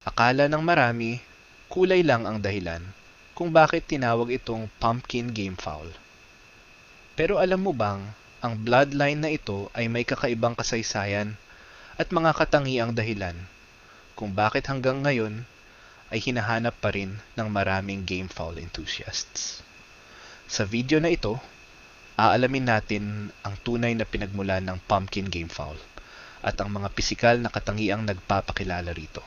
Akala ng marami, kulay lang ang dahilan kung bakit tinawag itong pumpkin game fowl. Pero alam mo bang, ang bloodline na ito ay may kakaibang kasaysayan at mga katangiang dahilan kung bakit hanggang ngayon ay hinahanap pa rin ng maraming game fowl enthusiasts. Sa video na ito, aalamin natin ang tunay na pinagmulan ng pumpkin game fowl at ang mga pisikal na katangiang nagpapakilala rito.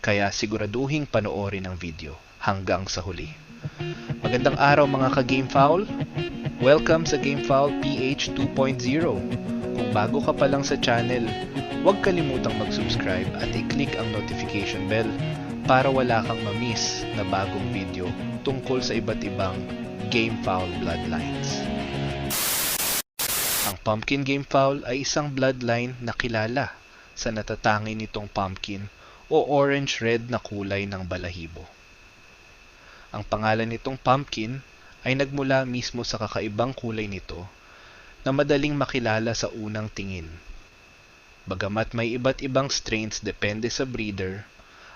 Kaya siguraduhing panoorin ang video hanggang sa huli. Magandang araw mga ka-Game Fowl! Welcome sa Game Fowl PH 2.0. Kung bago ka pa lang sa channel, huwag kalimutang mag-subscribe at i-click ang notification bell para wala kang ma-miss na bagong video tungkol sa iba't ibang Game Fowl bloodlines. Ang pumpkin game fowl ay isang bloodline na kilala sa natatangi nitong pumpkin o orange-red na kulay ng balahibo. Ang pangalan nitong pumpkin ay nagmula mismo sa kakaibang kulay nito na madaling makilala sa unang tingin. Bagamat may iba't ibang strains depende sa breeder,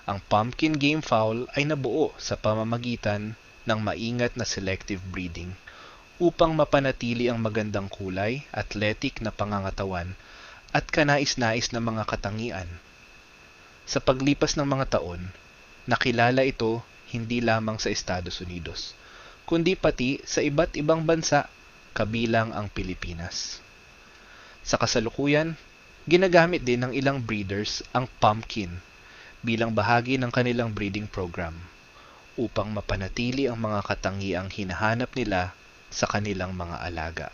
ang pumpkin game fowl ay nabuo sa pamamagitan ng maingat na selective breeding upang mapanatili ang magandang kulay, athletic na pangangatawan at kanais-nais na mga katangian. Sa paglipas ng mga taon, nakilala ito hindi lamang sa Estados Unidos, kundi pati sa iba't ibang bansa, kabilang ang Pilipinas. Sa kasalukuyan, ginagamit din ng ilang breeders ang pumpkin bilang bahagi ng kanilang breeding program upang mapanatili ang mga katangiang hinahanap nila sa kanilang mga alaga.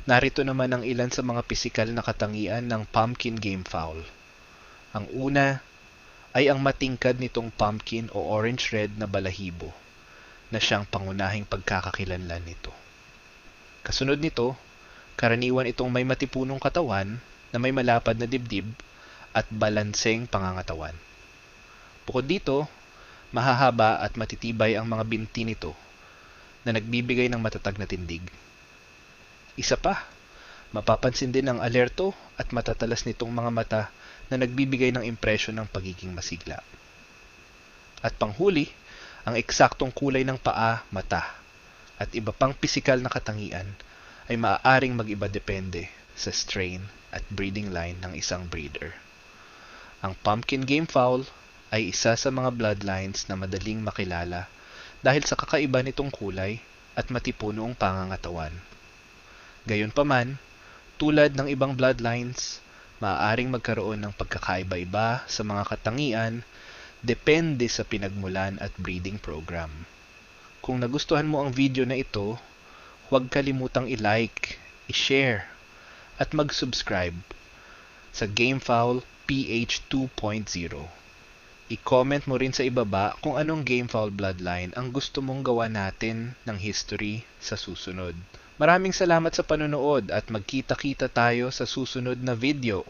Narito naman ang ilan sa mga pisikal na katangian ng pumpkin game fowl. Ang una ay ang matingkad nitong pumpkin o orange-red na balahibo na siyang pangunahing pagkakakilanlan nito. Kasunod nito, karaniwan itong may matipunong katawan na may malapad na dibdib at balanseng pangangatawan. Bukod dito, mahahaba at matitibay ang mga binti nito na nagbibigay ng matatag na tindig. Isa pa, mapapansin din ang alerto at matatalas nitong mga mata na nagbibigay ng impresyon ng pagiging masigla. At panghuli, ang eksaktong kulay ng paa, mata, at iba pang pisikal na katangian ay maaaring mag-iba depende sa strain at breeding line ng isang breeder. Ang pumpkin game fowl ay isa sa mga bloodlines na madaling makilala dahil sa kakaiba nitong kulay at matipunong pangangatawan. Gayunpaman, tulad ng ibang bloodlines, maaaring magkaroon ng pagkakaiba-iba sa mga katangian depende sa pinagmulan at breeding program. Kung nagustuhan mo ang video na ito, huwag kalimutang i-like, i-share, at mag-subscribe sa Game Fowl PH 2.0. I-comment mo rin sa ibaba kung anong Game Fowl bloodline ang gusto mong gawa natin ng history sa susunod. Maraming salamat sa panonood at magkita-kita tayo sa susunod na video.